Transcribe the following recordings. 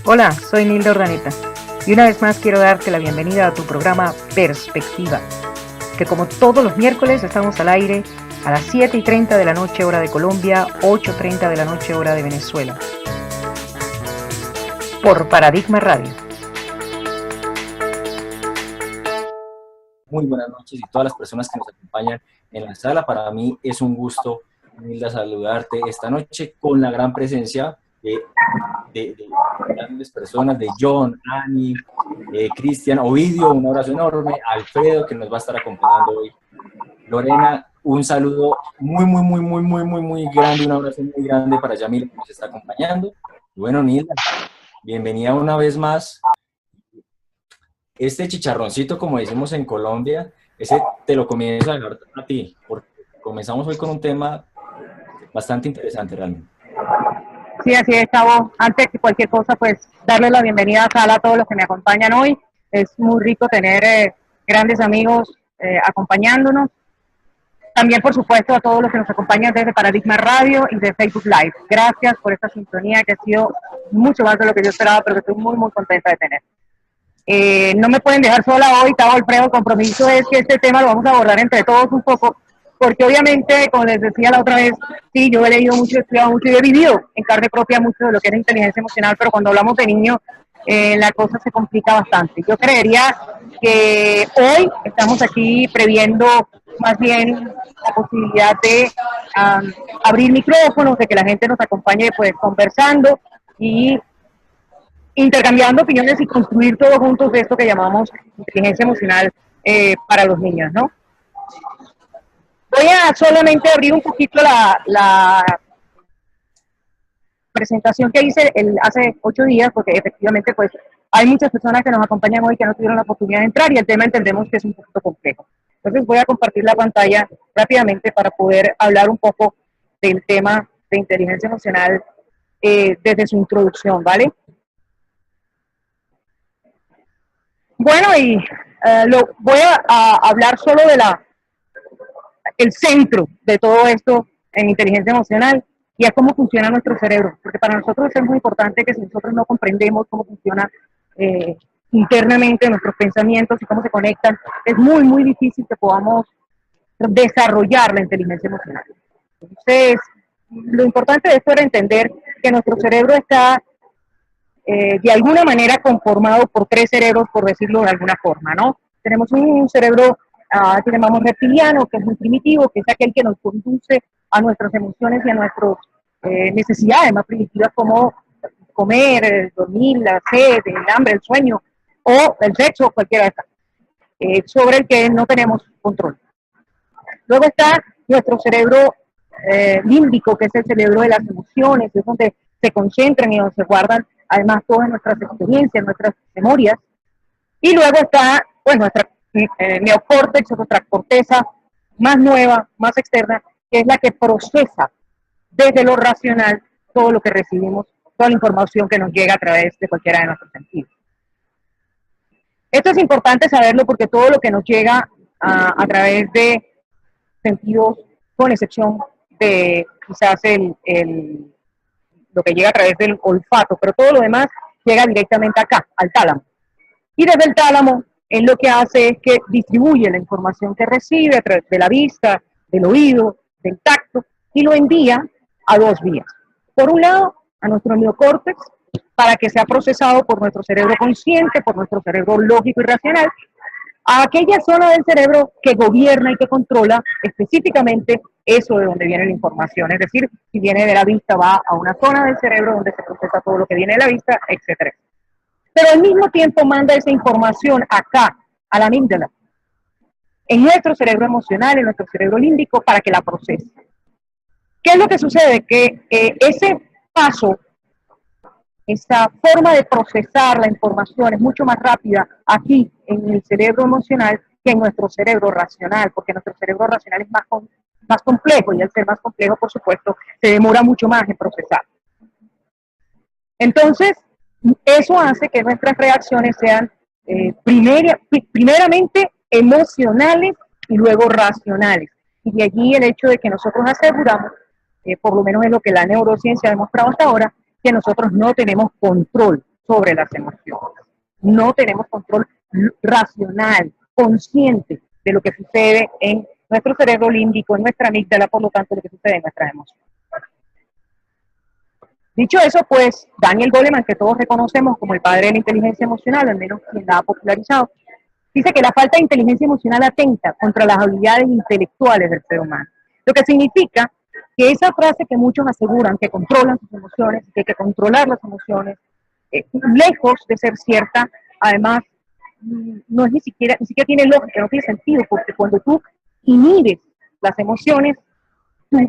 Hola, soy Nilda Urdaneta y una vez más quiero darte la bienvenida a tu programa Perspectiva, que como todos los miércoles estamos al aire a las 7:30 de la noche hora de Colombia, 8:30 de la noche hora de Venezuela, por Paradigma Radio. Muy buenas noches y todas las personas que nos acompañan en la sala. Para mí es un gusto, Nilda, saludarte esta noche con la gran presencia de grandes personas, de John, Ani, Cristian, Ovidio, un abrazo enorme, Alfredo, que nos va a estar acompañando hoy, Lorena, un saludo muy grande, un abrazo muy grande para Yamil, que nos está acompañando. Y bueno, Nilda, bienvenida una vez más. Este chicharroncito, como decimos en Colombia, ese te lo comienzo a dejar a ti, porque comenzamos hoy con un tema bastante interesante realmente. Sí, así es, Chavo. Antes que cualquier cosa, pues darle la bienvenida a Sala a todos los que me acompañan hoy. Es muy rico tener grandes amigos acompañándonos. También, por supuesto, a todos los que nos acompañan desde Paradigma Radio y de Facebook Live. Gracias por esta sintonía que ha sido mucho más de lo que yo esperaba, pero que estoy muy contenta de tener. No me pueden dejar sola hoy, Tavo, Alfredo. El compromiso es que este tema lo vamos a abordar entre todos un poco, porque obviamente, como les decía la otra vez, sí, yo he leído mucho, he estudiado mucho y he vivido en carne propia mucho de lo que es la inteligencia emocional, pero cuando hablamos de niños, la cosa se complica bastante. Yo creería que hoy estamos aquí previendo más bien la posibilidad de abrir micrófonos, de que la gente nos acompañe pues conversando y intercambiando opiniones y construir todos juntos de esto que llamamos inteligencia emocional para los niños, ¿no? Voy a solamente abrir un poquito la presentación que hice hace 8 días, porque efectivamente pues hay muchas personas que nos acompañan hoy que no tuvieron la oportunidad de entrar y el tema entendemos que es un poquito complejo. Entonces voy a compartir la pantalla rápidamente para poder hablar un poco del tema de inteligencia emocional desde su introducción, ¿vale? Bueno, y voy a hablar solo de el centro de todo esto en inteligencia emocional y es cómo funciona nuestro cerebro, porque para nosotros es muy importante que si nosotros no comprendemos cómo funciona internamente nuestros pensamientos y cómo se conectan, es muy difícil que podamos desarrollar la inteligencia emocional. Entonces, lo importante de esto era entender que nuestro cerebro está de alguna manera conformado por 3 cerebros, por decirlo de alguna forma, ¿no? Tenemos un cerebro que llamamos reptiliano, que es muy primitivo, que es aquel que nos conduce a nuestras emociones y a nuestras necesidades más primitivas como comer, dormir, la sed, el hambre, el sueño o el sexo, cualquiera de estas, sobre el que no tenemos control. Luego está nuestro cerebro límbico, que es el cerebro de las emociones, es donde se concentran y donde se guardan además todas nuestras experiencias, nuestras memorias. Y luego está pues nuestra neocórtex, nuestra corteza más nueva, más externa, que es la que procesa desde lo racional todo lo que recibimos, toda la información que nos llega a través de cualquiera de nuestros sentidos. Esto es importante saberlo porque todo lo que nos llega a través de sentidos, con excepción de quizás lo que llega a través del olfato, pero todo lo demás llega directamente acá, al tálamo. Y desde el tálamo, él lo que hace es que distribuye la información que recibe a través de la vista, del oído, del tacto, y lo envía a 2 vías. Por un lado, a nuestro neocórtex, para que sea procesado por nuestro cerebro consciente, por nuestro cerebro lógico y racional, a aquella zona del cerebro que gobierna y que controla específicamente eso de donde viene la información. Es decir, si viene de la vista va a una zona del cerebro donde se procesa todo lo que viene de la vista, etcétera. Pero al mismo tiempo manda esa información acá, a la amígdala, en nuestro cerebro emocional, en nuestro cerebro límbico, para que la procese. ¿Qué es lo que sucede? Que ese paso, esa forma de procesar la información es mucho más rápida aquí en el cerebro emocional que en nuestro cerebro racional, porque nuestro cerebro racional es más complejo y al ser más complejo, por supuesto, se demora mucho más en procesar. Entonces, eso hace que nuestras reacciones sean primeramente emocionales y luego racionales. Y de allí el hecho de que nosotros aseguramos, por lo menos es lo que la neurociencia ha demostrado hasta ahora, que nosotros no tenemos control sobre las emociones. No tenemos control racional, consciente de lo que sucede en nuestro cerebro límbico, en nuestra amígdala, por lo tanto, lo que sucede en nuestras emociones. Dicho eso, pues, Daniel Goleman, que todos reconocemos como el padre de la inteligencia emocional, al menos quien la ha popularizado, dice que la falta de inteligencia emocional atenta contra las habilidades intelectuales del ser humano. Lo que significa que esa frase que muchos aseguran que controlan sus emociones, que hay que controlar las emociones, lejos de ser cierta, además, no es ni siquiera tiene lógica, no tiene sentido, porque cuando tú inhibes las emociones, tu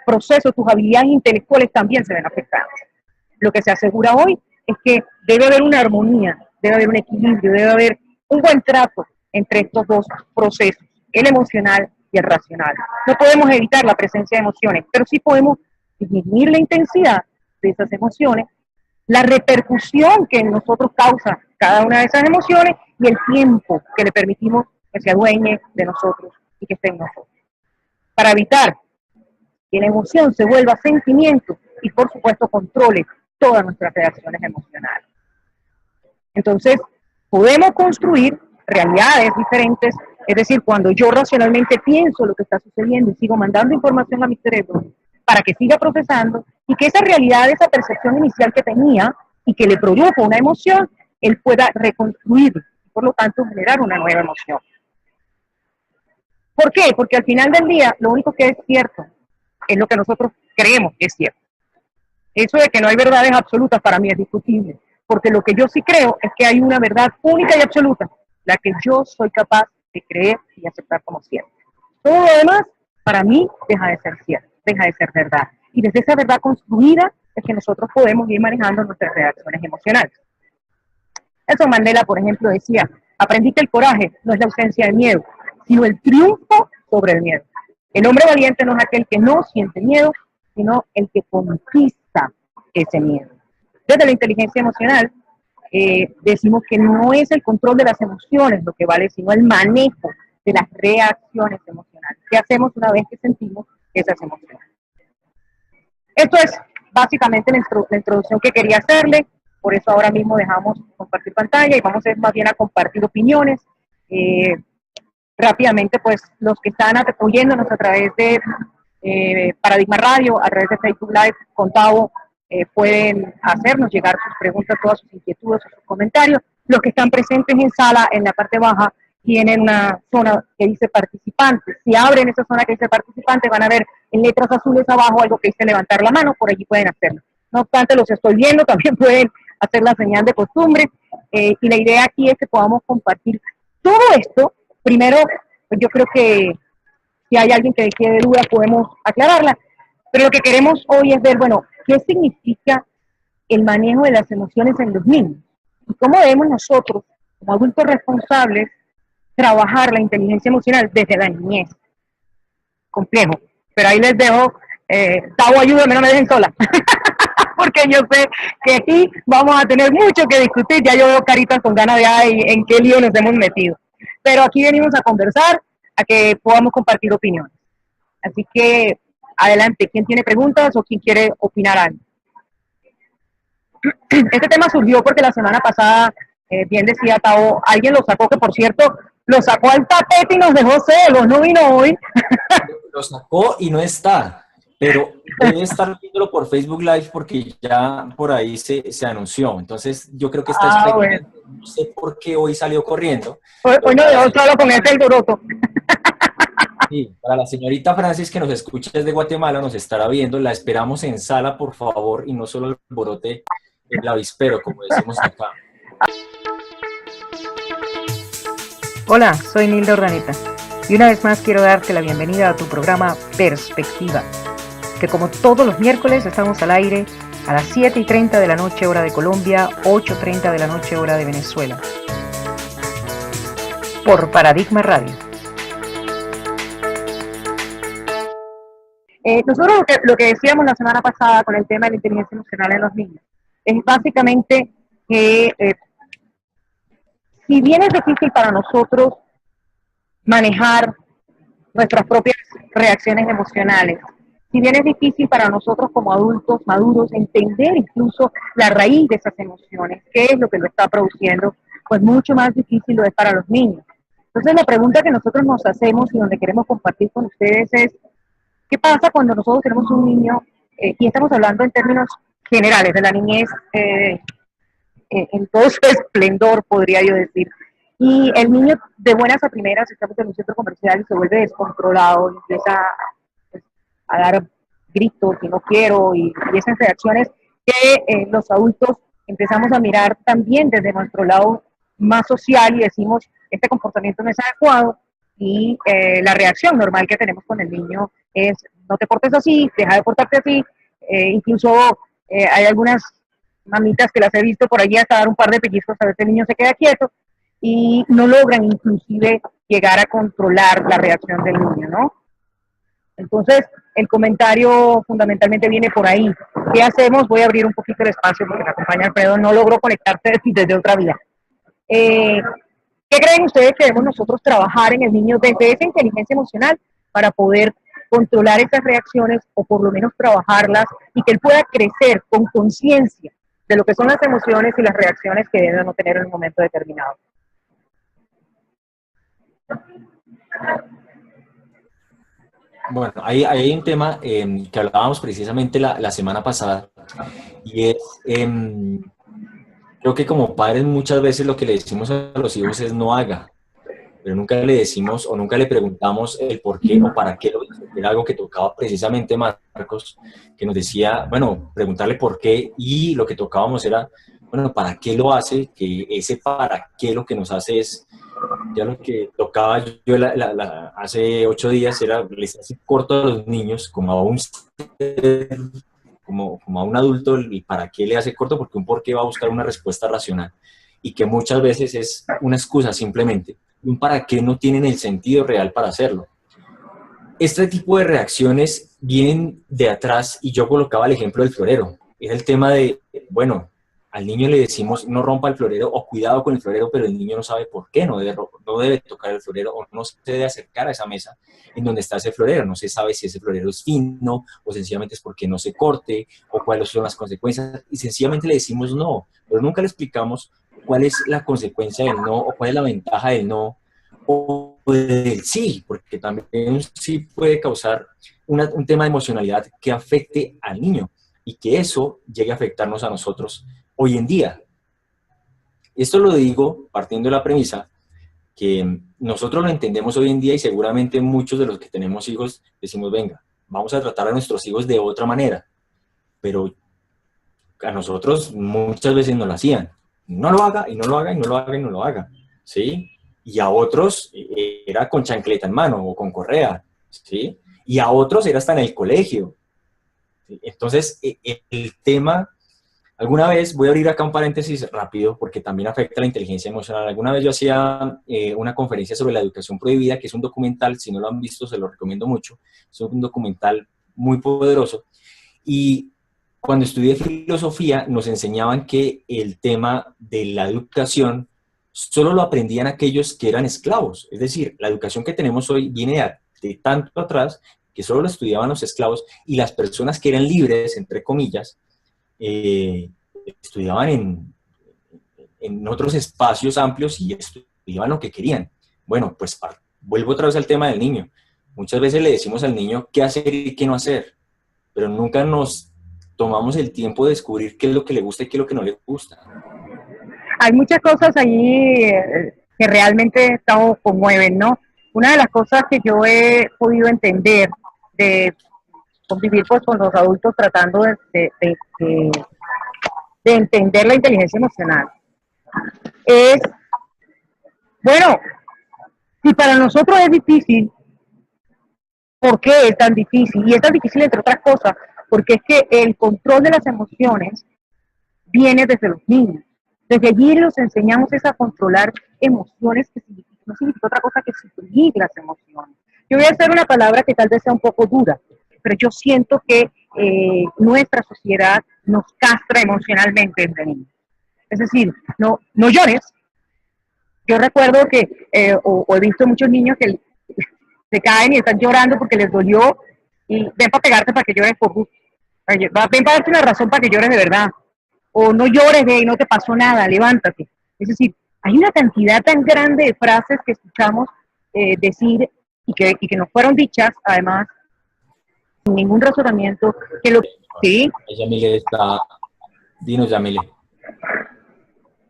proceso, tus habilidades intelectuales también se ven afectadas. Lo que se asegura hoy es que debe haber una armonía, debe haber un equilibrio, debe haber un buen trato entre estos dos procesos, el emocional y el racional. No podemos evitar la presencia de emociones, pero sí podemos disminuir la intensidad de esas emociones, la repercusión que en nosotros causa cada una de esas emociones y el tiempo que le permitimos que se adueñe de nosotros y que esté en nosotros. Para evitar que la emoción se vuelva sentimiento y, por supuesto, controle todas nuestras reacciones emocionales. Entonces, podemos construir realidades diferentes, es decir, cuando yo racionalmente pienso lo que está sucediendo y sigo mandando información a mi cerebro para que siga procesando y que esa realidad, esa percepción inicial que tenía y que le produjo una emoción, él pueda reconstruir y por lo tanto generar una nueva emoción. ¿Por qué? Porque al final del día lo único que es cierto es lo que nosotros creemos que es cierto. Eso de que no hay verdades absolutas para mí es discutible, porque lo que yo sí creo es que hay una verdad única y absoluta, la que yo soy capaz de creer y aceptar como cierta. Todo lo demás, para mí, deja de ser cierto, deja de ser verdad. Y desde esa verdad construida es que nosotros podemos ir manejando nuestras reacciones emocionales. Nelson Mandela, por ejemplo, decía, aprendí que el coraje no es la ausencia de miedo, sino el triunfo sobre el miedo. El hombre valiente no es aquel que no siente miedo, sino el que conquista ese miedo. Desde la inteligencia emocional, decimos que no es el control de las emociones lo que vale, sino el manejo de las reacciones emocionales. ¿Qué hacemos una vez que sentimos esas emociones? Esto es básicamente la introducción que quería hacerle, por eso ahora mismo dejamos compartir pantalla y vamos a ir más bien a compartir opiniones. Rápidamente, pues los que están oyéndonos a través de Paradigma Radio, a través de Facebook Live, con Tavo, pueden hacernos llegar sus preguntas, todas sus inquietudes, sus comentarios. Los que están presentes en sala, en la parte baja, tienen una zona que dice participantes. Si abren esa zona que dice participantes, van a ver en letras azules abajo algo que dice levantar la mano, por allí pueden hacerlo. No obstante, los estoy viendo, también pueden hacer la señal de costumbre, y la idea aquí es que podamos compartir todo esto. Primero, yo creo que si hay alguien que quede duda, podemos aclararla, pero lo que queremos hoy es ver, bueno, qué significa el manejo de las emociones en los niños y cómo debemos nosotros, como adultos responsables, trabajar la inteligencia emocional desde la niñez. Complejo, pero ahí les dejo. Tavo, ayúdame, no me dejen sola. Porque yo sé que aquí vamos a tener mucho que discutir. Ya yo veo caritas con ganas de ay, en qué lío nos hemos metido. Pero aquí venimos a conversar, a que podamos compartir opiniones. Así que, adelante, ¿quién tiene preguntas o quién quiere opinar algo? Este tema surgió porque la semana pasada, bien decía Tavo, alguien lo sacó, que por cierto, lo sacó al tapete y nos dejó celos, no vino hoy. Lo sacó y no está, pero debe estar viéndolo por Facebook Live porque ya por ahí se anunció. Entonces, yo creo que está expectante. Bueno. No sé por qué hoy salió corriendo. Hoy no dejó solo con este alboroto. Sí, para la señorita Francis que nos escucha desde Guatemala, nos estará viendo. La esperamos en sala, por favor, y no solo el alborote, el avispero, como decimos acá. Hola, soy Nilda Urdaneta. Y una vez más quiero darte la bienvenida a tu programa Perspectiva, que como todos los miércoles estamos al aire a las 7:30 de la noche hora de Colombia, 8:30 de la noche hora de Venezuela, por Paradigma Radio. Nosotros lo que decíamos la semana pasada con el tema de la inteligencia emocional en los niños es básicamente que si bien es difícil para nosotros manejar nuestras propias reacciones emocionales, Si bien es difícil para nosotros como adultos maduros entender incluso la raíz de esas emociones, qué es lo que lo está produciendo, pues mucho más difícil lo es para los niños. Entonces la pregunta que nosotros nos hacemos y donde queremos compartir con ustedes es, ¿qué pasa cuando nosotros tenemos un niño, y estamos hablando en términos generales de la niñez, en todo su esplendor, podría yo decir, y el niño de buenas a primeras, estamos en un centro comercial y se vuelve descontrolado, y empieza a dar gritos y no quiero, y esas reacciones que los adultos empezamos a mirar también desde nuestro lado más social y decimos, este comportamiento no es adecuado, y la reacción normal que tenemos con el niño es, no te portes así, deja de portarte así, incluso hay algunas mamitas que las he visto por allí hasta dar un par de pellizcos a ver si el niño se queda quieto, y no logran inclusive llegar a controlar la reacción del niño, ¿no? Entonces, el comentario fundamentalmente viene por ahí. ¿Qué hacemos? Voy a abrir un poquito el espacio porque me acompaña Alfredo, no logró conectarse desde otra vía. ¿Qué creen ustedes que debemos nosotros trabajar en el niño desde esa inteligencia emocional para poder controlar esas reacciones o por lo menos trabajarlas y que él pueda crecer con conciencia de lo que son las emociones y las reacciones que debe no tener en un momento determinado? Bueno, hay un tema que hablábamos precisamente la semana pasada y es, creo que como padres muchas veces lo que le decimos a los hijos es no haga, pero nunca le decimos o nunca le preguntamos el por qué o para qué lo hizo. Era algo que tocaba precisamente Marcos, que nos decía, bueno, preguntarle por qué, y lo que tocábamos era, bueno, ¿para qué lo hace? Que ese para qué lo que nos hace es, ya lo que tocaba yo hace 8 días era, les hace corto a los niños, como a un como a un adulto, y para qué le hace corto, porque un por qué va a buscar una respuesta racional, y que muchas veces es una excusa simplemente. Un para qué no tienen el sentido real para hacerlo. Este tipo de reacciones vienen de atrás, y yo colocaba el ejemplo del florero. Era el tema de, bueno, al niño le decimos no rompa el florero o cuidado con el florero, pero el niño no sabe por qué no debe tocar el florero o no se debe acercar a esa mesa en donde está ese florero. No se sabe si ese florero es fino o sencillamente es porque no se corte o cuáles son las consecuencias, y sencillamente le decimos no, pero nunca le explicamos cuál es la consecuencia del no o cuál es la ventaja del no o del sí, porque también un sí puede causar un tema de emocionalidad que afecte al niño y que eso llegue a afectarnos a nosotros hoy en día. Esto lo digo partiendo de la premisa que nosotros lo entendemos hoy en día, y seguramente muchos de los que tenemos hijos decimos, venga, vamos a tratar a nuestros hijos de otra manera, pero a nosotros muchas veces no lo hacían. No lo haga, y no lo haga, y no lo haga, y no lo haga, ¿sí? Y a otros era con chancleta en mano o con correa, ¿sí? Y a otros era hasta en el colegio. ¿Sí? Entonces, el tema, alguna vez, voy a abrir acá un paréntesis rápido porque también afecta la inteligencia emocional. Alguna vez yo hacía una conferencia sobre la educación prohibida, que es un documental, si no lo han visto se lo recomiendo mucho, es un documental muy poderoso, y cuando estudié filosofía nos enseñaban que el tema de la educación solo lo aprendían aquellos que eran esclavos. Es decir, la educación que tenemos hoy viene de tanto atrás que solo lo estudiaban los esclavos, y las personas que eran libres, entre comillas, estudiaban en otros espacios amplios y estudiaban lo que querían. Bueno, pues vuelvo otra vez al tema del niño. Muchas veces le decimos al niño qué hacer y qué no hacer, pero nunca nos tomamos el tiempo de descubrir qué es lo que le gusta y qué es lo que no le gusta. Hay muchas cosas allí que realmente conmueven, ¿no? Una de las cosas que yo he podido entender de convivir pues, con los adultos tratando de entender la inteligencia emocional es, bueno, si para nosotros es difícil, ¿por qué es tan difícil? Y es tan difícil entre otras cosas, porque es que el control de las emociones viene desde los niños. Desde allí los enseñamos a controlar emociones que no significa otra cosa que suprimir las emociones. Yo voy a hacer una palabra que tal vez sea un poco dura, pero yo siento que nuestra sociedad nos castra emocionalmente entre niños. Es decir, no llores. Yo recuerdo que, o he visto muchos niños que se caen y están llorando porque les dolió, y ven para pegarte para que llores por gusto. Ven para darte una razón para que llores de verdad. O no llores, y no te pasó nada, levántate. Es decir, hay una cantidad tan grande de frases que escuchamos decir y que nos fueron dichas, además, sin ningún razonamiento, que lo... Sí. Yamile está... Dinos, Yamile.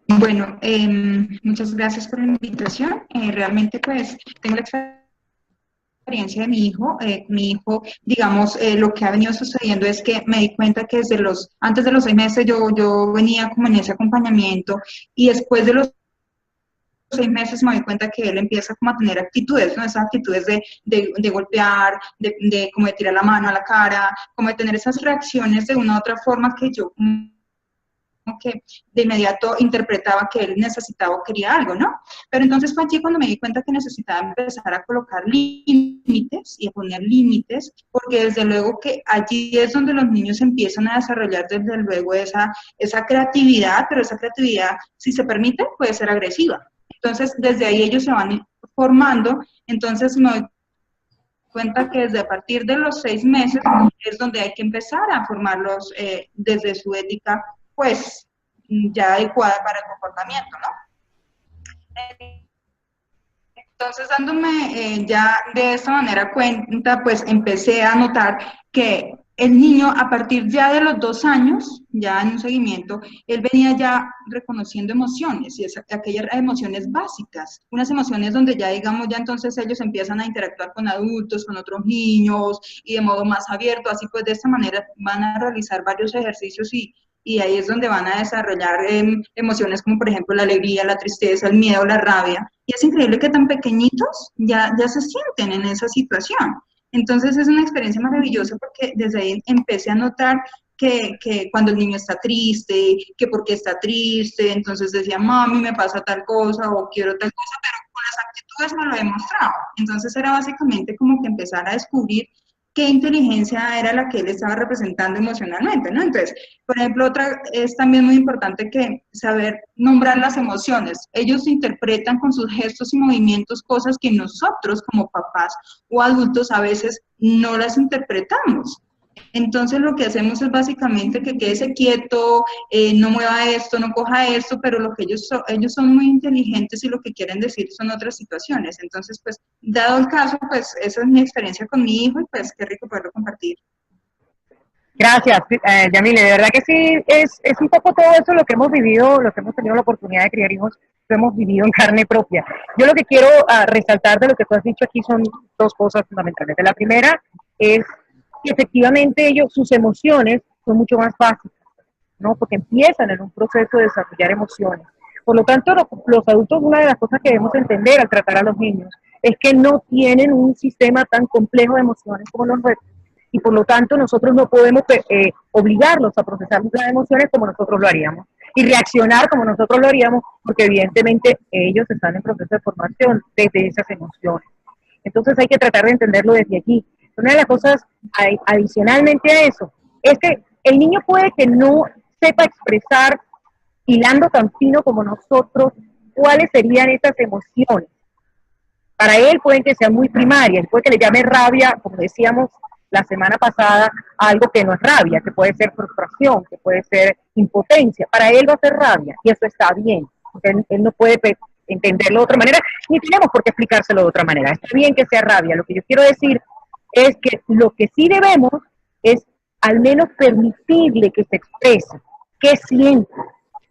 Bueno, muchas gracias por la invitación. Realmente, pues, tengo la experiencia de mi hijo, digamos, lo que ha venido sucediendo es que me di cuenta que antes de los 6 meses yo venía como en ese acompañamiento, y después de los 6 meses me doy cuenta que él empieza como a tener actitudes, ¿no? Esas actitudes de golpear, como de tirar la mano a la cara, como de tener esas reacciones de una u otra forma que yo que de inmediato interpretaba que él necesitaba o quería algo, ¿no? Pero entonces fue allí cuando me di cuenta que necesitaba empezar a colocar límites y a poner límites, porque desde luego que allí es donde los niños empiezan a desarrollar desde luego esa creatividad, pero esa creatividad, si se permite, puede ser agresiva. Entonces, desde ahí ellos se van formando. Entonces me doy cuenta que desde a partir de los 6 meses es donde hay que empezar a formarlos desde su ética, pues, ya adecuada para el comportamiento, ¿no? Entonces, dándome ya de esta manera cuenta, pues empecé a notar que el niño, a partir ya de los 2 años, ya en un seguimiento, él venía ya reconociendo emociones, y aquellas emociones básicas, unas emociones donde ya, digamos, ya entonces ellos empiezan a interactuar con adultos, con otros niños, y de modo más abierto. Así pues, de esta manera van a realizar varios ejercicios y ahí es donde van a desarrollar emociones como, por ejemplo, la alegría, la tristeza, el miedo, la rabia. Y es increíble que tan pequeñitos ya se sienten en esa situación. Entonces es una experiencia maravillosa, porque desde ahí empecé a notar que cuando el niño está triste, que por qué está triste, entonces decía, mami, me pasa tal cosa o quiero tal cosa, pero con las actitudes me lo he mostrado. Entonces era básicamente como que empezar a descubrir qué inteligencia era la que él estaba representando emocionalmente, ¿no? Entonces, por ejemplo, otra es también muy importante que saber nombrar las emociones. Ellos interpretan con sus gestos y movimientos cosas que nosotros como papás o adultos a veces no las interpretamos. Entonces lo que hacemos es básicamente que quédese quieto, no mueva esto, no coja esto, pero lo que ellos son muy inteligentes y lo que quieren decir son otras situaciones. Entonces, pues, dado el caso, pues esa es mi experiencia con mi hijo y pues qué rico poderlo compartir. Gracias, Yamile. De verdad que sí, es un poco todo eso lo que hemos vivido, lo que hemos tenido la oportunidad de criar hijos, lo hemos vivido en carne propia. Yo lo que quiero resaltar de lo que tú has dicho aquí son 2 cosas fundamentales. La primera es que efectivamente sus emociones son mucho más básicas, ¿no? Porque empiezan en un proceso de desarrollar emociones. Por lo tanto, los adultos, una de las cosas que debemos entender al tratar a los niños es que no tienen un sistema tan complejo de emociones como los nuestros, y por lo tanto nosotros no podemos obligarlos a procesar las emociones como nosotros lo haríamos y reaccionar como nosotros lo haríamos, porque evidentemente ellos están en proceso de formación desde esas emociones. Entonces hay que tratar de entenderlo desde aquí. Una de las cosas adicionalmente a eso es que el niño puede que no sepa expresar, hilando tan fino como nosotros, cuáles serían esas emociones. Para él pueden que sean muy primarias, puede que le llame rabia, como decíamos la semana pasada, algo que no es rabia, que puede ser frustración, que puede ser impotencia. Para él va a ser rabia, y eso está bien, porque él no puede entenderlo de otra manera, ni tenemos por qué explicárselo de otra manera. Está bien que sea rabia. Lo que yo quiero decir es que lo que sí debemos es al menos permitirle que se exprese, que siente.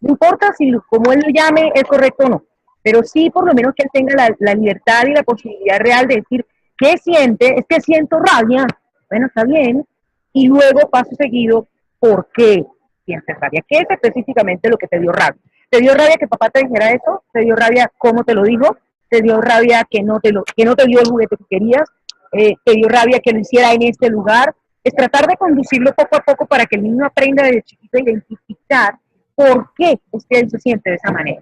No importa si como él lo llame es correcto o no, pero sí por lo menos que él tenga la libertad y la posibilidad real de decir qué siente. Es que siento rabia. Bueno, está bien. Y luego, paso seguido, ¿por qué sientes rabia? ¿Qué es específicamente lo que te dio rabia? ¿Te dio rabia que papá te dijera eso? ¿Te dio rabia cómo te lo dijo? ¿Te dio rabia que no te dio el juguete que querías? ¿Te dio rabia que lo hiciera en este lugar? Es tratar de conducirlo poco a poco para que el niño aprenda desde chiquito a identificar por qué es que él se siente de esa manera.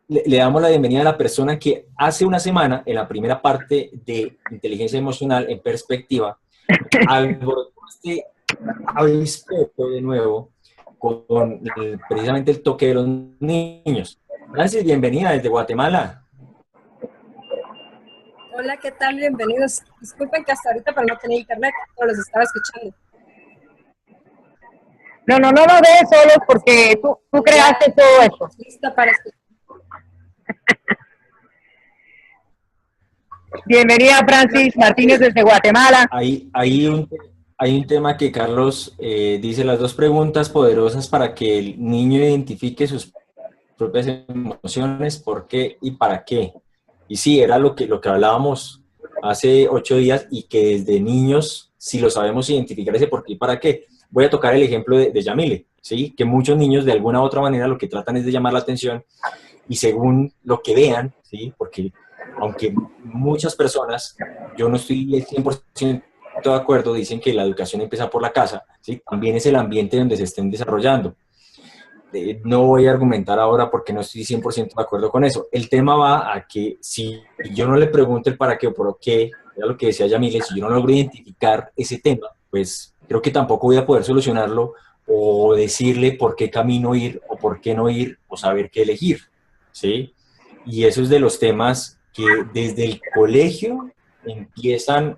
Le damos la bienvenida a la persona que hace una semana, en la primera parte de Inteligencia Emocional en Perspectiva, alborotó este avispero de nuevo con precisamente el toque de los niños. Francis, bienvenida desde Guatemala. Hola, ¿qué tal? Bienvenidos. Disculpen que hasta ahorita pero no tenía internet, pero los estaba escuchando. No lo des solo porque tú creaste todo esto. Lista para escuchar. Bienvenida Francis Martínez desde Guatemala. Hay un tema que Carlos dice, las dos preguntas poderosas para que el niño identifique sus propias emociones, por qué y para qué. Y sí, era lo que hablábamos hace 8 días y que desde niños, si lo sabemos identificar ese por qué y para qué. Voy a tocar el ejemplo de Yamile, ¿sí? Que muchos niños de alguna u otra manera lo que tratan es de llamar la atención y según lo que vean, ¿sí? Porque aunque muchas personas, yo no estoy 100% de acuerdo, dicen que la educación empieza por la casa, ¿sí? También es el ambiente donde se estén desarrollando. No voy a argumentar ahora porque no estoy 100% de acuerdo con eso. El tema va a que si yo no le pregunto el para qué o por qué, era lo que decía Yamile, si yo no logro identificar ese tema, pues creo que tampoco voy a poder solucionarlo o decirle por qué camino ir o por qué no ir o saber qué elegir, ¿sí? Y eso es de los temas que desde el colegio empiezan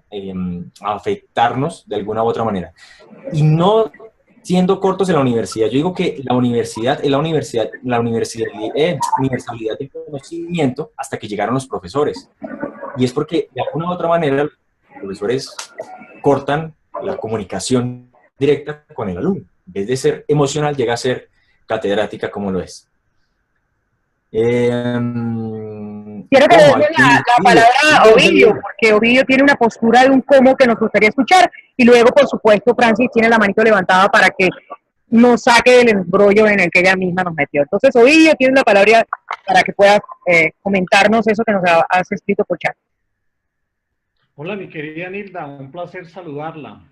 a afectarnos de alguna u otra manera. Y no siendo cortos en la universidad. Yo digo que la universidad es la universalidad del conocimiento hasta que llegaron los profesores. Y es porque de alguna u otra manera los profesores cortan la comunicación directa con el alumno. En vez de ser emocional, llega a ser catedrática como lo es. Quiero que le demos la palabra a Ovidio, porque Ovidio tiene una postura de un cómo que nos gustaría escuchar, y luego, por supuesto, Francis tiene la manito levantada para que nos saque del embrollo en el que ella misma nos metió. Entonces, Ovidio tiene la palabra para que puedas comentarnos eso que nos has escrito por chat. Hola, mi querida Nilda, un placer saludarla.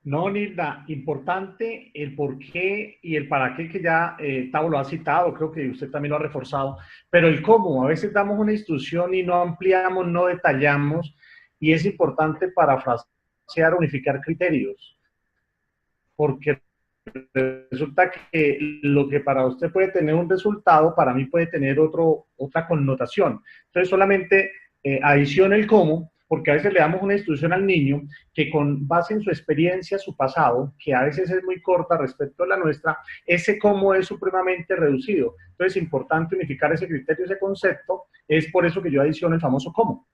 No, Nilda, importante el por qué y el para qué que ya Tavo lo ha citado, creo que usted también lo ha reforzado, pero el cómo, a veces damos una instrucción y no ampliamos, no detallamos, y es importante parafrasear, unificar criterios, porque resulta que lo que para usted puede tener un resultado, para mí puede tener otra connotación. Entonces solamente adicione el cómo, porque a veces le damos una instrucción al niño que con base en su experiencia, su pasado, que a veces es muy corta respecto a la nuestra, ese cómo es supremamente reducido. Entonces es importante unificar ese criterio, ese concepto, es por eso que yo adiciono el famoso cómo.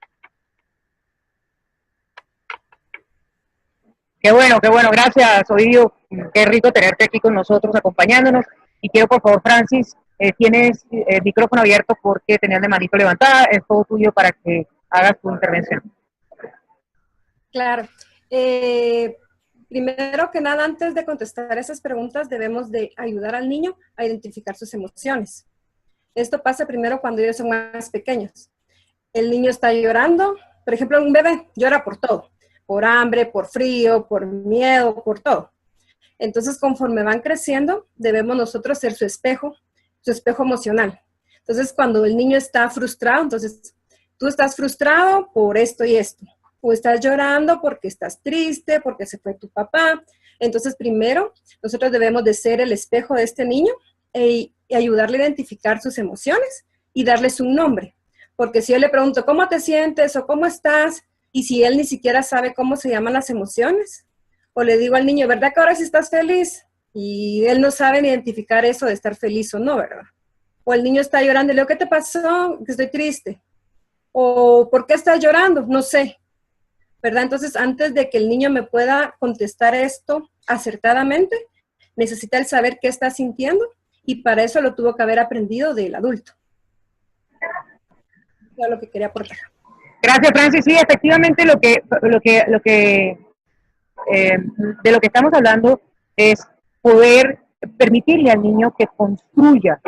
Qué bueno, gracias, Ovidio. Qué rico tenerte aquí con nosotros, acompañándonos. Y quiero, por favor, Francis, tienes el micrófono abierto porque tenías la manito levantada, es todo tuyo para que hagas tu intervención. Claro. Primero que nada, antes de contestar esas preguntas, debemos de ayudar al niño a identificar sus emociones. Esto pasa primero cuando ellos son más pequeños. El niño está llorando, por ejemplo, un bebé llora por todo, por hambre, por frío, por miedo, por todo. Entonces, conforme van creciendo, debemos nosotros ser su espejo emocional. Entonces, cuando el niño está frustrado, entonces, tú estás frustrado por esto y esto. O estás llorando porque estás triste, porque se fue tu papá. Entonces, primero, nosotros debemos de ser el espejo de este niño y ayudarle a identificar sus emociones y darles un nombre. Porque si yo le pregunto, ¿cómo te sientes? O ¿cómo estás? Y si él ni siquiera sabe cómo se llaman las emociones. O le digo al niño, ¿verdad que ahora sí estás feliz? Y él no sabe ni identificar eso de estar feliz o no, ¿verdad? O el niño está llorando y le digo, ¿qué te pasó? Que estoy triste. O ¿por qué estás llorando? No sé. ¿Verdad? Entonces, antes de que el niño me pueda contestar esto acertadamente, necesita el saber qué está sintiendo y para eso lo tuvo que haber aprendido del adulto. Eso es lo que quería aportar. Gracias, Francis. Sí, efectivamente, de lo que estamos hablando es poder permitirle al niño que construya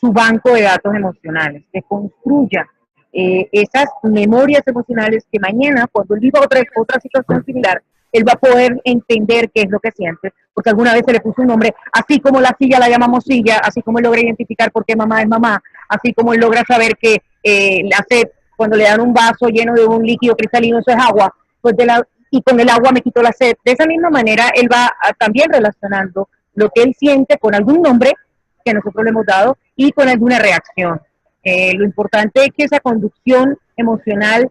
su banco de datos emocionales, que construya esas memorias emocionales que mañana, cuando él viva otra situación similar, él va a poder entender qué es lo que siente, porque alguna vez se le puso un nombre, así como la silla la llamamos silla, así como él logra identificar por qué mamá es mamá, así como él logra saber que la sed, cuando le dan un vaso lleno de un líquido cristalino, eso es agua, pues y con el agua me quito la sed. De esa misma manera, él va también relacionando lo que él siente con algún nombre que nosotros le hemos dado y con alguna reacción. Lo importante es que esa conducción emocional,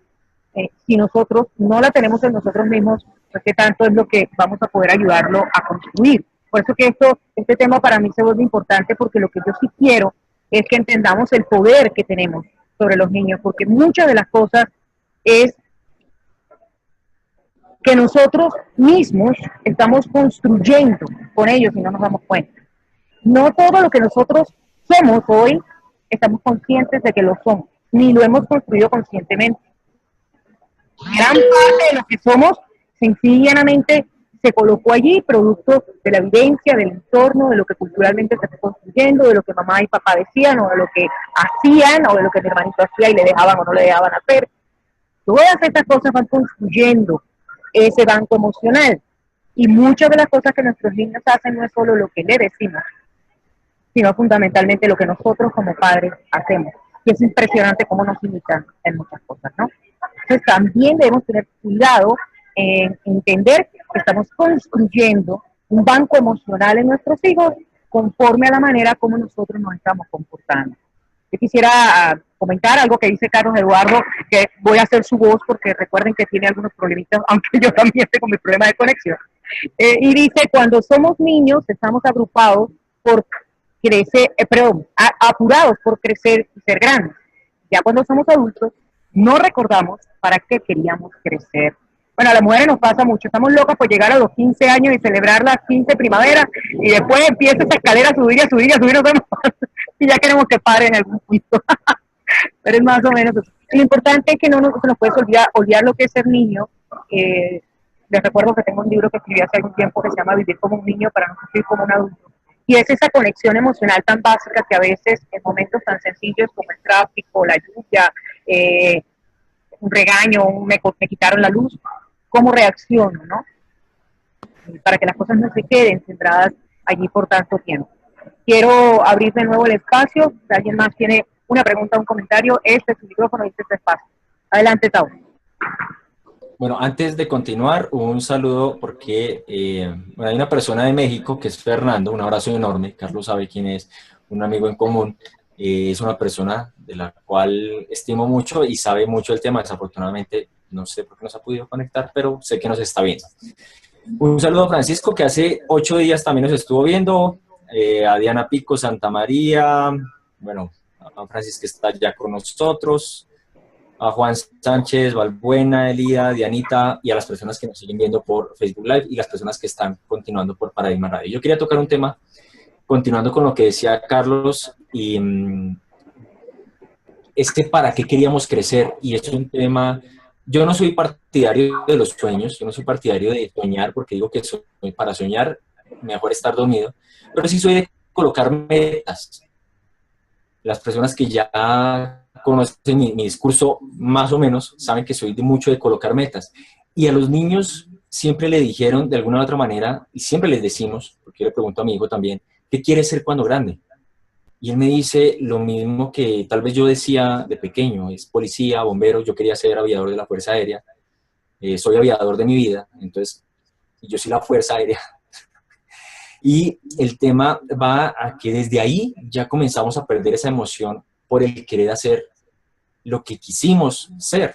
si nosotros no la tenemos en nosotros mismos, pues qué tanto es lo que vamos a poder ayudarlo a construir. Por eso que este tema para mí se vuelve importante, porque lo que yo sí quiero es que entendamos el poder que tenemos sobre los niños, porque muchas de las cosas es que nosotros mismos estamos construyendo con ellos y no nos damos cuenta. No todo lo que nosotros somos hoy estamos conscientes de que lo somos, ni lo hemos construido conscientemente. Gran parte de lo que somos sencillamente se colocó allí producto de la vivencia, del entorno, de lo que culturalmente se está construyendo, de lo que mamá y papá decían, o de lo que hacían, o de lo que mi hermanito hacía y le dejaban o no le dejaban hacer. Todas estas cosas van construyendo ese banco emocional. Y muchas de las cosas que nuestros niños hacen no es solo lo que le decimos, sino fundamentalmente lo que nosotros como padres hacemos. Y es impresionante cómo nos imitan en muchas cosas, ¿no? Entonces también debemos tener cuidado en entender que estamos construyendo un banco emocional en nuestros hijos conforme a la manera como nosotros nos estamos comportando. Yo quisiera comentar algo que dice Carlos Eduardo, que voy a hacer su voz porque recuerden que tiene algunos problemitas, aunque yo también tengo mi problema de conexión. Y dice, cuando somos niños estamos agrupados por crecer, apurados por crecer y ser grandes. Ya cuando somos adultos, no recordamos para qué queríamos crecer. Bueno, a las mujeres nos pasa mucho, estamos locas por llegar a los 15 años y celebrar las 15 primaveras, y después empieza esa escalera a subir, a subir, a subir, y ya queremos que pare en algún punto. Pero es más o menos eso. Lo importante es que no se nos puede olvidar lo que es ser niño. Les recuerdo que tengo un libro que escribí hace algún tiempo que se llama Vivir como un niño para no sufrir como un adulto. Y es esa conexión emocional tan básica que a veces en momentos tan sencillos como el tráfico, la lluvia, un regaño, me quitaron la luz, ¿cómo reacciono, no? Para que las cosas no se queden centradas allí por tanto tiempo. Quiero abrir de nuevo el espacio. Si alguien más tiene una pregunta o un comentario, este es su micrófono y este es el espacio. Adelante, Tau. Bueno, antes de continuar, un saludo porque hay una persona de México que es Fernando, un abrazo enorme, Carlos sabe quién es, un amigo en común, es una persona de la cual estimo mucho y sabe mucho del tema. Desafortunadamente no sé por qué no se ha podido conectar, pero sé que nos está viendo. Un saludo a Francisco, que hace 8 días también nos estuvo viendo, a Diana Pico, Santa María, bueno, a Francis que está ya con nosotros, a Juan Sánchez, Valbuena, Elida, Dianita, y a las personas que nos siguen viendo por Facebook Live y las personas que están continuando por Paradigma Radio. Yo quería tocar un tema, continuando con lo que decía Carlos, y para qué queríamos crecer, y es un tema. Yo no soy partidario de los sueños, yo no soy partidario de soñar, porque digo que para soñar mejor estar dormido, pero sí soy de colocar metas. Las personas que ya conocen mi discurso más o menos saben que soy mucho de colocar metas. Y a los niños siempre le dijeron de alguna u otra manera, y siempre les decimos, porque yo le pregunto a mi hijo también, ¿qué quieres ser cuando grande? Y él me dice lo mismo que tal vez yo decía de pequeño, es policía, bombero, yo quería ser aviador de la Fuerza Aérea, soy aviador de mi vida, entonces yo soy la Fuerza Aérea. Y el tema va a que desde ahí ya comenzamos a perder esa emoción por el querer hacer lo que quisimos ser.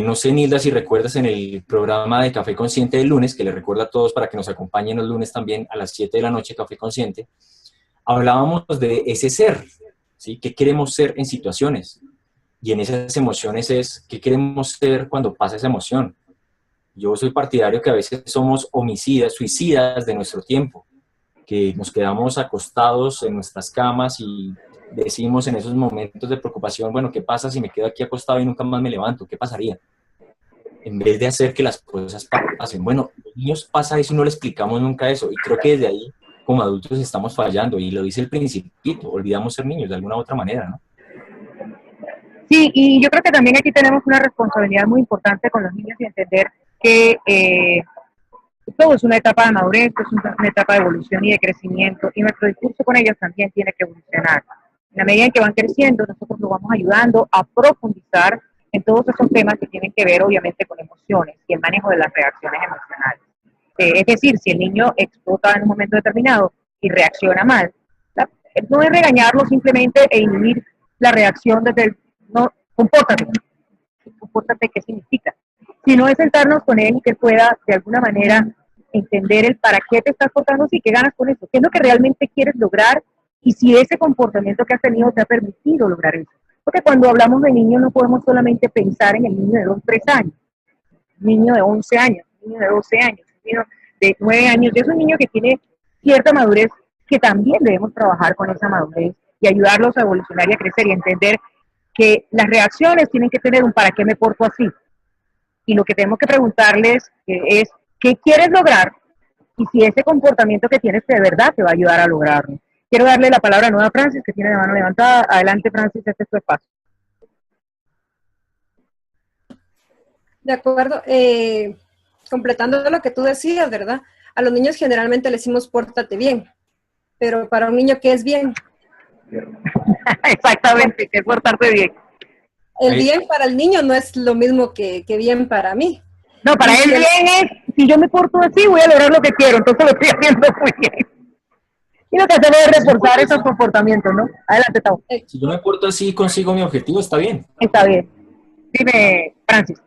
No sé, Nilda, si recuerdas en el programa de Café Consciente del lunes, que les recuerdo a todos para que nos acompañen los lunes también a las 7 de la noche, Café Consciente, hablábamos de ese ser, ¿sí? ¿Qué queremos ser en situaciones? Y en esas emociones es, ¿qué queremos ser cuando pasa esa emoción? Yo soy partidario que a veces somos homicidas, suicidas de nuestro tiempo, que nos quedamos acostados en nuestras camas y decimos en esos momentos de preocupación, bueno, ¿qué pasa si me quedo aquí acostado y nunca más me levanto? ¿Qué pasaría? En vez de hacer que las cosas pasen. Bueno, los niños pasa eso y no le explicamos nunca eso. Y creo que desde ahí, como adultos, estamos fallando. Y lo dice el Principito, olvidamos ser niños de alguna u otra manera, ¿no? Sí, y yo creo que también aquí tenemos una responsabilidad muy importante con los niños y entender que todo es una etapa de madurez, es una etapa de evolución y de crecimiento, y nuestro discurso con ellos también tiene que evolucionar. En la medida en que van creciendo, nosotros los vamos ayudando a profundizar en todos esos temas que tienen que ver, obviamente, con emociones y el manejo de las reacciones emocionales. Es decir, si el niño explota en un momento determinado y reacciona mal, no es regañarlo simplemente e inhibir la reacción desde el, no, compórtate, ¿qué significa? Sino es sentarnos con él y que pueda de alguna manera entender el para qué te estás portando así, qué ganas con eso, qué es lo que realmente quieres lograr y si ese comportamiento que has tenido te ha permitido lograr eso. Porque cuando hablamos de niños no podemos solamente pensar en el niño de 2, 3 años, niño de 11 años, niño de 12 años, niño de 9 años, es un niño que tiene cierta madurez que también debemos trabajar con esa madurez y ayudarlos a evolucionar y a crecer y entender que las reacciones tienen que tener un para qué me porto así. Y lo que tenemos que preguntarles es qué quieres lograr y si ese comportamiento que tienes de verdad te va a ayudar a lograrlo. Quiero darle la palabra nueva a Francis, que tiene la mano levantada. Adelante, Francis, este es tu espacio. De acuerdo. Completando lo que tú decías, ¿verdad? A los niños generalmente les decimos pórtate bien, pero para un niño, ¿qué es bien? Exactamente, que es portarte bien. El bien para el niño no es lo mismo que bien para mí. No, para él bien es, si yo me porto así, voy a lograr lo que quiero, entonces lo estoy haciendo muy bien. Y lo que hacemos es reforzar esos comportamientos, ¿no? Adelante, Tavo. Si yo me porto así y consigo mi objetivo, está bien. Está bien. Dime, Francis.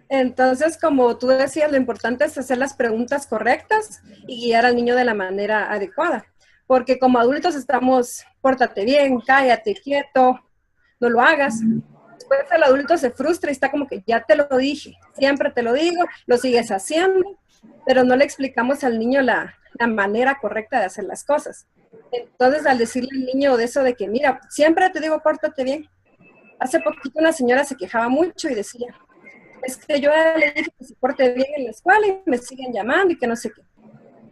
Entonces, como tú decías, lo importante es hacer las preguntas correctas y guiar al niño de la manera adecuada. Porque como adultos estamos, pórtate bien, cállate, quieto, no lo hagas. Después el adulto se frustra y está como que ya te lo dije, siempre te lo digo, lo sigues haciendo, pero no le explicamos al niño la manera correcta de hacer las cosas. Entonces, al decirle al niño de eso de que, mira, siempre te digo, pórtate bien. Hace poquito una señora se quejaba mucho y decía, es que yo le dije que se porte bien en la escuela y me siguen llamando y que no sé qué.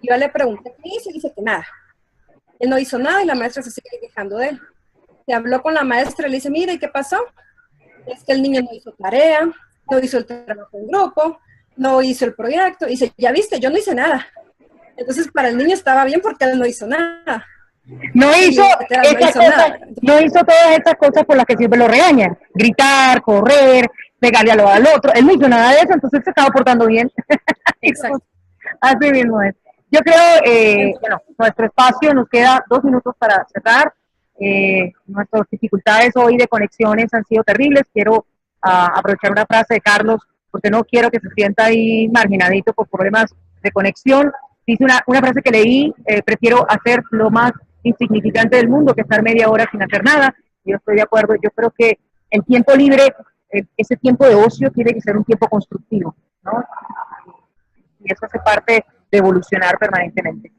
Yo le pregunté qué hizo y dice que nada. Él no hizo nada y la maestra se sigue quejando de él. Se habló con la maestra y le dice, mira, ¿y qué pasó? Es que el niño no hizo tarea, no hizo el trabajo en grupo, no hizo el proyecto. Y dice, ya viste, yo no hice nada. Entonces, para el niño estaba bien porque él no hizo nada. No hizo todas estas cosas por las que siempre lo regañan. Gritar, correr, pegarle al otro. Él no hizo nada de eso, entonces se estaba portando bien. Exacto. Así mismo es. Yo creo, bueno, nuestro espacio nos queda 2 minutos para cerrar. Nuestras dificultades hoy de conexiones han sido terribles. Quiero aprovechar una frase de Carlos, porque no quiero que se sienta ahí marginadito por problemas de conexión. Dice una frase que leí, prefiero hacer lo más insignificante del mundo que estar media hora sin hacer nada. Yo estoy de acuerdo, yo creo que el tiempo libre, ese tiempo de ocio tiene que ser un tiempo constructivo, ¿no? Y eso hace parte de evolucionar permanentemente.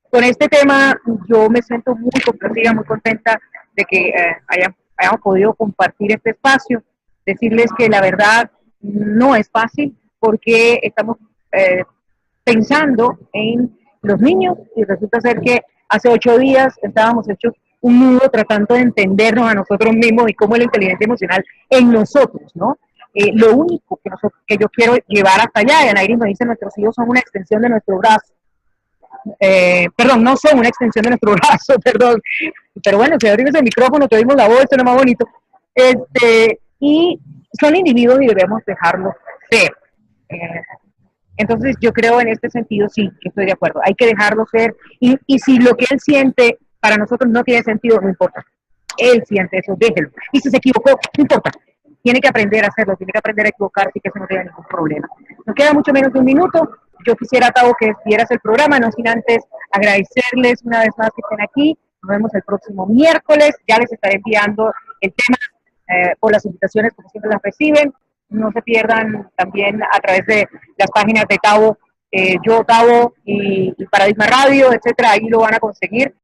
Con este tema yo me siento muy complacida, muy contenta de que hayamos podido compartir este espacio, decirles que la verdad no es fácil porque estamos pensando en los niños y resulta ser que hace 8 días estábamos hechos un nudo tratando de entendernos a nosotros mismos y cómo es la inteligencia emocional en nosotros, ¿no? Lo único que yo quiero llevar hasta allá, y Anairis nos dice, nuestros hijos son una extensión de nuestro brazo. Perdón, no son una extensión de nuestro brazo, perdón. Pero bueno, si abrimos el micrófono, te oímos la voz, esto es más bonito. Y son individuos y debemos dejarlos ser. Entonces yo creo en este sentido sí, que estoy de acuerdo. Hay que dejarlo ser y si lo que él siente para nosotros no tiene sentido, no importa. Él siente eso, déjelo. Y si se equivocó, no importa. Tiene que aprender a hacerlo, tiene que aprender a equivocarse y que eso no tenga ningún problema. Nos queda mucho menos de 1 minuto. Yo quisiera, Tavo, que despidieras el programa, no sin antes agradecerles una vez más que estén aquí. Nos vemos el próximo miércoles. Ya les estaré enviando el tema por las invitaciones, como siempre las reciben. No se pierdan también a través de las páginas de Tavo, Yo, Tavo y Paradigma Radio, etcétera. Ahí lo van a conseguir.